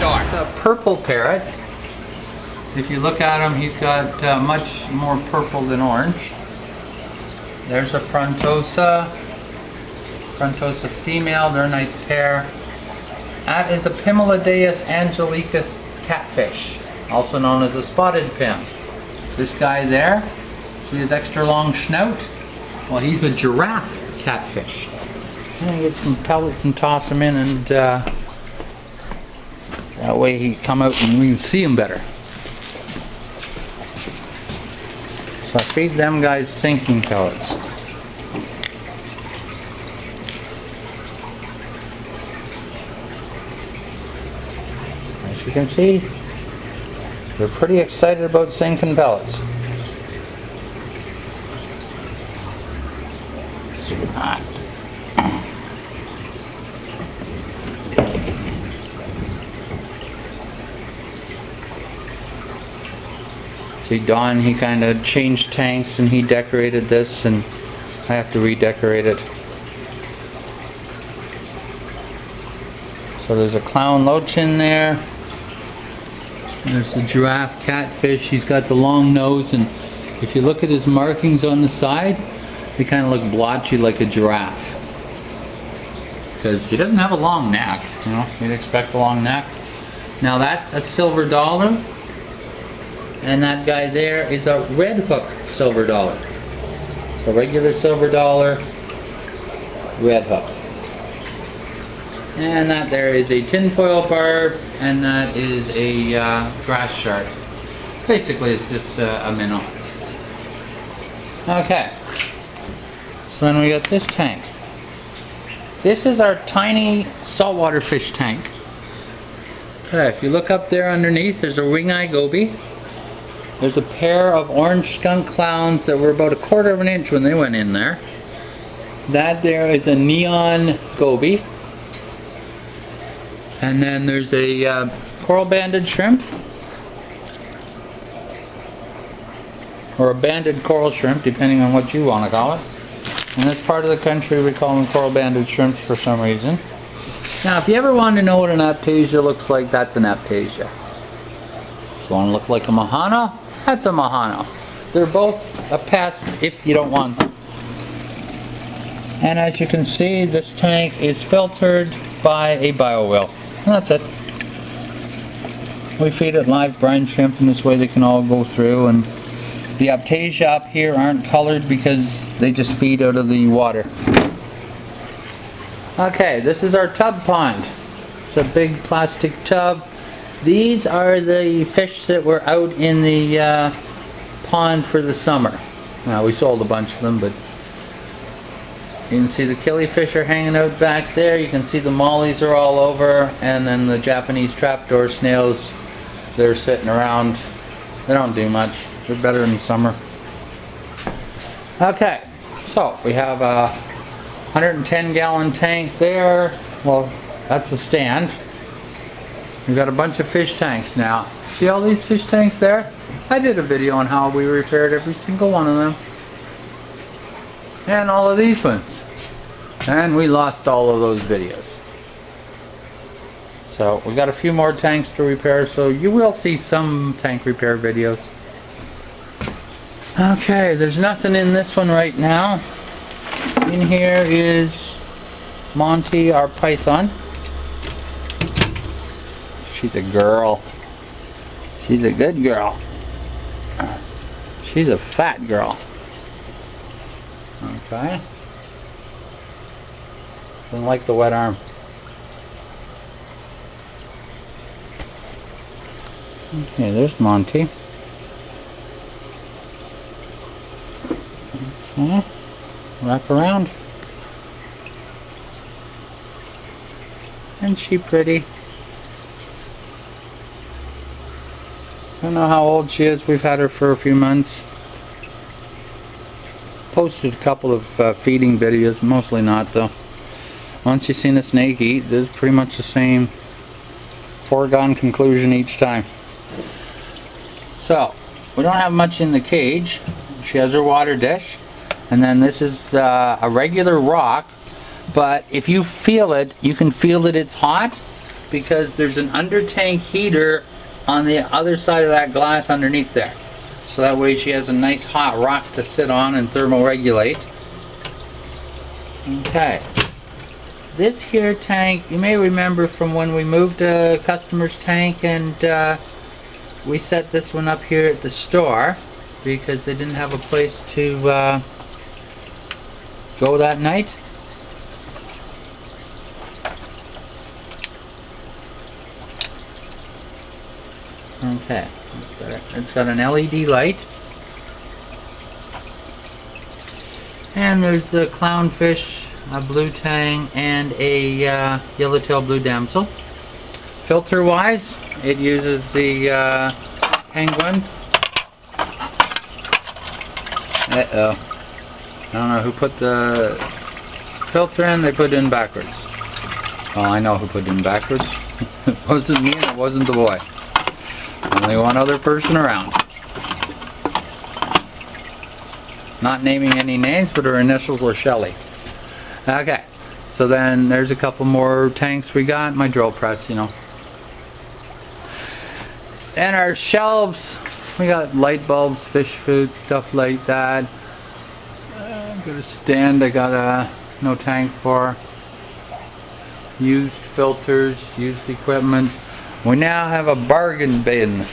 door. It's a purple parrot. If you look at him, he's got much more purple than orange. There's a frontosa female. They're a nice pair. That is a Pimelidaeus angelicus catfish, also known as a spotted pim. This guy there, see his extra long snout? Well, he's a giraffe catfish. I'm going to get some pellets and toss them in, and that way he come out and we can see him better. So I feed them guys sinking pellets. As you can see, they're pretty excited about sinking pellets. See that. See, Don, he kind of changed tanks and he decorated this, and I have to redecorate it. So there's a clown loach in there. There's the giraffe catfish. He's got the long nose, and if you look at his markings on the side, they kind of look blotchy like a giraffe. Because he doesn't have a long neck. You know, you'd expect a long neck. Now that's a silver dollar. And that guy there is a red hook silver dollar. A regular silver dollar, red hook. And that there is a tinfoil barb, and that is a grass shark. Basically, it's just a minnow. Okay. So then we got this tank. This is our tiny saltwater fish tank. Okay, if you look up there underneath, there's a ring-eye goby. There's a pair of orange skunk clowns that were about 1/4 of an inch when they went in there. That there is a neon goby. And then there's a coral banded shrimp. Or a banded coral shrimp, depending on what you want to call it. In this part of the country we call them coral banded shrimps for some reason. Now if you ever want to know what an aptasia looks like, that's an aptasia. If you want to look like a mahana, that's a mahana. They're both a pest if you don't want them. And as you can see, this tank is filtered by a biowheel. And that's it. We feed it live brine shrimp, and this way they can all go through. And the aptasia up here aren't colored because they just feed out of the water. Okay, this is our tub pond. It's a big plastic tub. These are the fish that were out in the pond for the summer. Now, we sold a bunch of them, but you can see the killifish are hanging out back there. You can see the mollies are all over, and then the Japanese trapdoor snails, they're sitting around. They don't do much. They're better in the summer. Okay, so we have a 110-gallon tank there. Well, that's a stand. We've got a bunch of fish tanks now. See all these fish tanks there? I did a video on how we repaired every single one of them. And all of these ones. And we lost all of those videos. So we got a few more tanks to repair, so you will see some tank repair videos. Okay, there's nothing in this one right now. In here is Monty, our python. She's a girl. She's a good girl. She's a fat girl. Okay. Doesn't like the wet arm. Okay, there's Monty. Okay. Wrap around. Isn't she pretty? I don't know how old she is. We've had her for a few months. Posted a couple of feeding videos, mostly not though. Once you've seen a snake eat, there's pretty much the same foregone conclusion each time. So, we don't have much in the cage. She has her water dish. And then this is a regular rock. But if you feel it, you can feel that it's hot. because there's an under tank heater on the other side of that glass underneath there. So that way she has a nice hot rock to sit on and thermoregulate. Okay. This here tank, you may remember from when we moved a customer's tank, and we set this one up here at the store because they didn't have a place to go that night. Okay, it's got an LED light, and there's the clownfish, a blue tang, and a yellowtail blue damsel. Filter wise, it uses the penguin. Uh-oh. I don't know who put the filter in. They put it in backwards. Well, I know who put it in backwards. It wasn't me and it wasn't the boy. Only one other person around. Not naming any names, but her initials were Shelley. Okay, so then there's a couple more tanks we got. My drill press, you know. And our shelves, we got light bulbs, fish food, stuff like that. I've got a stand I got no tank for. Used filters, used equipment. We now have a bargain bin.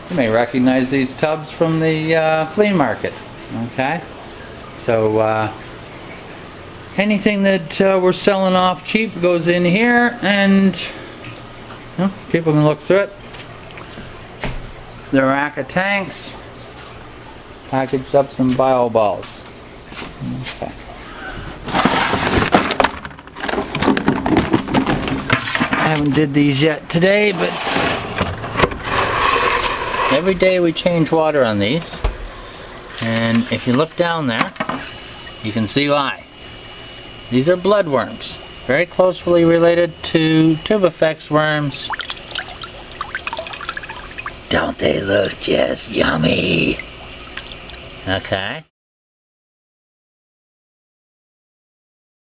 You may recognize these tubs from the flea market. Okay, so anything that we're selling off cheap goes in here, and you know, people can look through it. The rack of tanks, packaged up some bio balls. Okay. I haven't did these yet today, but every day we change water on these, and if you look down there you can see why. These are bloodworms, very closely related to tubifex worms. Don't they look just yummy? Okay.